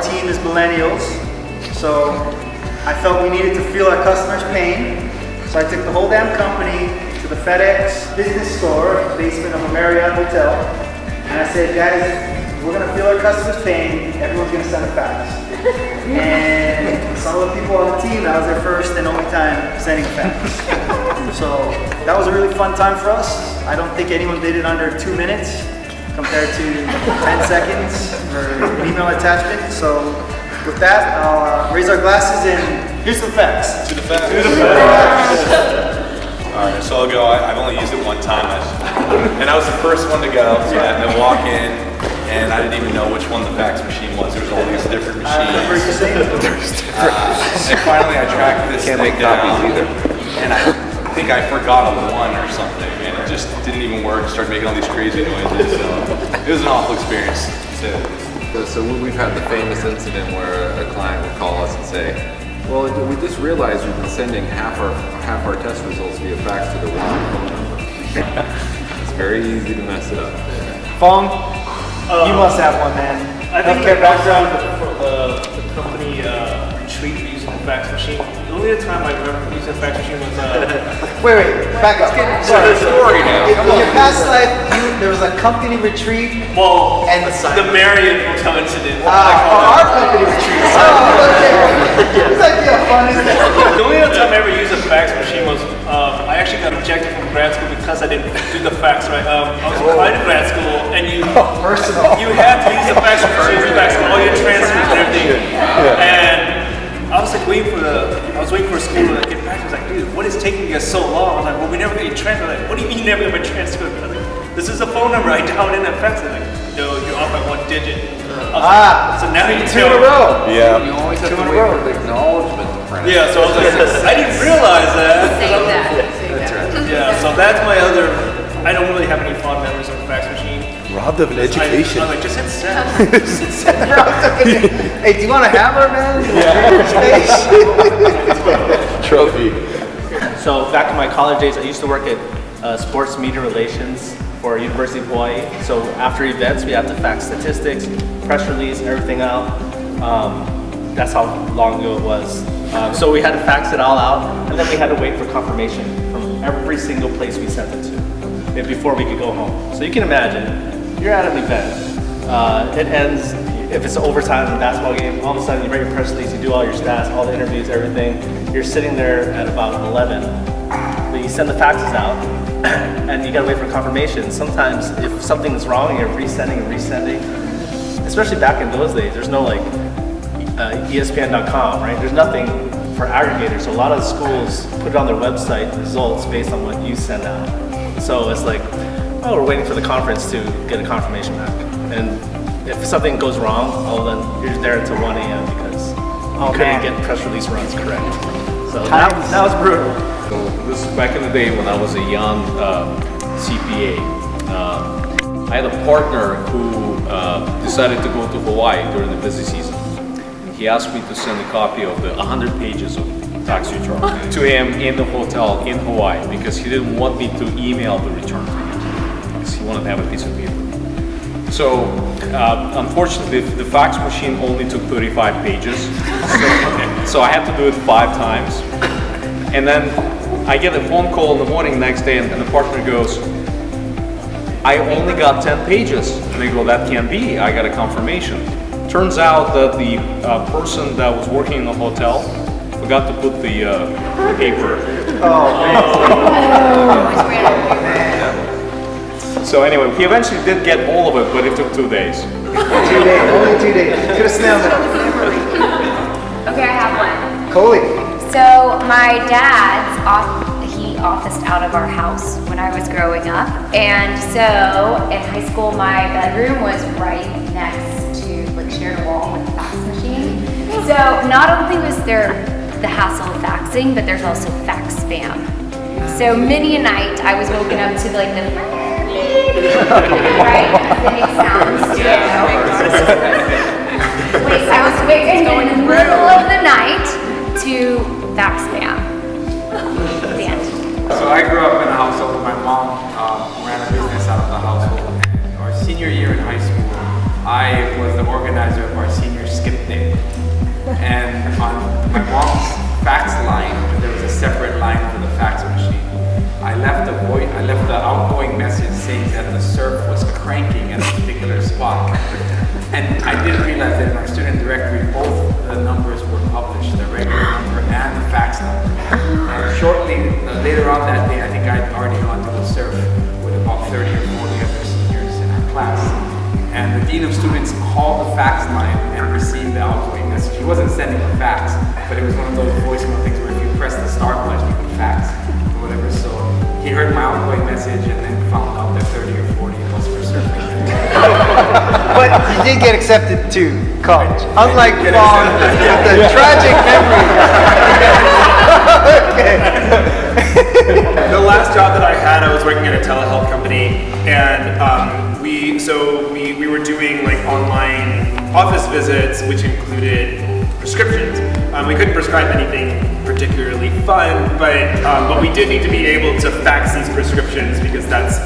our team is millennials, so I felt we needed to feel our customers' pain. So I took the whole damn company to the FedEx business store, basement of a Marriott hotel, and I said, guys, we're gonna feel our customers' pain, everyone's gonna send a fax. And some of the people on the team, that was their first and only time sending a fax. So that was a really fun time for us. I don't think anyone did it under 2 minutes compared to 10 seconds for an email attachment. So with that, I'll raise our glasses and here's some facts. To the facts. To the facts. All right, so I'll go. I've only used it one time, and I was the first one to go. So I had to walk in, and I didn't even know which one the fax machine was. There was all these different machines. And finally, I tracked this thing down, and I think I forgot one or something, and it just didn't even work. Started making all these crazy noises. So it was an awful experience. So we've had the famous incident where a client would call us and say, well, we just realized we've been sending half our test results via fax to the wrong phone number. It's very easy to mess it up. Fong, you must have one, man. I think healthcare background for the company retreat using the fax machine. The only time I remember using the fax machine was Wait, back up. Sorry, story now. In your past life, there was a company retreat. well, And the Marriott hotel incident. our company retreat. It's like, yeah, fun is that? The only other time I ever used a fax machine was I actually got rejected from grad school because I didn't do the fax right. I was applied to grad school, and you had to use the fax machine to fax all your transcripts and everything. And I was like waiting for a school to get back. I was like, dude, what is taking you so long? I was like, well, we never get your transcript. Like, what do you mean you never get my transcript? I was like, this is a phone number I dialed in that fax. They're like, no, you're off by 1 digit. So now you Two in a row. Yeah. You always have to wait for the acknowledgement to print. Yeah, so I was like, I didn't realize that. Save that. That's right. Yeah, so that's my other. I don't really have any fond memories of the fax machine. Robbed of an education. I was like, just hit send. Hey, do you want a hammer, man? Trophy. So back in my college days, I used to work at sports media relations for University of Hawaii. So after events, we had to fax statistics, press release, everything out. That's how long ago it was. So we had to fax it all out, and then we had to wait for confirmation from every single place we sent it to before we could go home. So you can imagine, you're at an event. It ends, if it's overtime in a basketball game, all of a sudden you write your press release, you do all your stats, all the interviews, everything. You're sitting there at about 11, but you send the faxes out, and you gotta wait for confirmation. Sometimes if something's wrong, you're resending and resending. Especially back in those days, there's no like ESPN.com, right? There's nothing for aggregators. So a lot of schools put it on their website, results based on what you send out. So it's like, oh, we're waiting for the conference to get a confirmation back. And if something goes wrong, oh, then you're there until 1 a.m. because you couldn't get press release runs correct. So that was brutal. So this is back in the day when I was a young CPA. I had a partner who decided to go to Hawaii during the busy season. He asked me to send a copy of the 100 pages of tax return to him in the hotel in Hawaii because he didn't want me to email the return to him because he wanted to have a piece of paper. So unfortunately, the fax machine only took 35 pages. So I had to do it 5 times. And then I get a phone call in the morning next day and the partner goes, I only got 10 pages. And they go, that can't be, I got a confirmation. Turns out that the person that was working in the hotel forgot to put the paper. So anyway, he eventually did get all of it, but it took 2 days. 2 days, only 2 days. Could have snailed it. Okay, I have one. Coley. So my dad's he officed out of our house when I was growing up, and so in high school my bedroom was right next to like shared a wall with the fax machine. So not only was there the hassle of faxing, but there's also fax spam. So many a night I was woken up to like the right? It makes sounds too. Wait, I was waking in the middle of the night to fax spam. Dan. So I grew up in a household where my mom ran a business out of the household. And our senior year in high school, I was the organizer of our senior skip day. And on my mom's fax line, there was a separate line for the fax machine. I left the outgoing message saying that the surf was cranking at a particular spot. And I didn't realize that in our student directory, both the numbers were published, the regular number and the fax number. And shortly, later on that day, I think I'd already gone to the surf with about 30 or 40 other seniors in our class. And the dean of students called the fax line and received the outgoing message. He wasn't sending a fax, but it was one of those voicemail things where if you press the start button, you could fax or whatever. So he heard my outgoing message and then found out that 30 or 40 of us were surfing. But you did get accepted to college, unlike Vaughn, with the tragic memory. The last job that I had, I was working at a telehealth company, and we were doing like online office visits, which included prescriptions. We couldn't prescribe anything particularly fun, but we did need to be able to fax these prescriptions because that's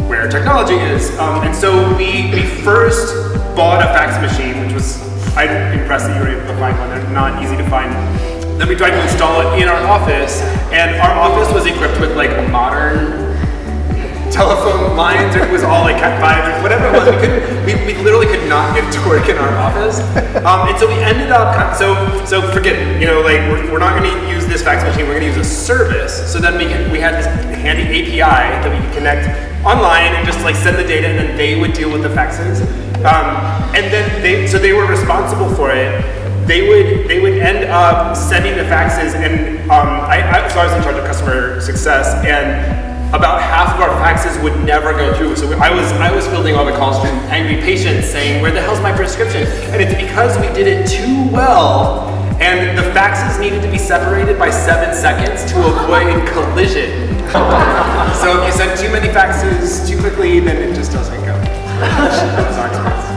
where technology is. And so we first bought a fax machine, which was, I'm impressed that you were able to find one. They're not easy to find. Then we tried to install it in our office, and our office was equipped with like modern telephone lines. It was all like Cat 5, whatever it was. We literally could not get it to work in our office. And so we ended up, so forget it. You know, like we're not going to use this fax machine. We're going to use a service. So then we had this handy API that we could connect online and just like send the data, and then they would deal with the faxes. And then they were responsible for it. They would end up sending the faxes, and so I was in charge of customer success, and about half of our faxes would never go through. So I was fielding all the calls from angry patients saying, "Where the hell's my prescription?" And it's because we did it too well, and the faxes needed to be separated by 7 seconds to avoid collision. So if you send too many faxes too quickly, then it just doesn't go. That was our experience.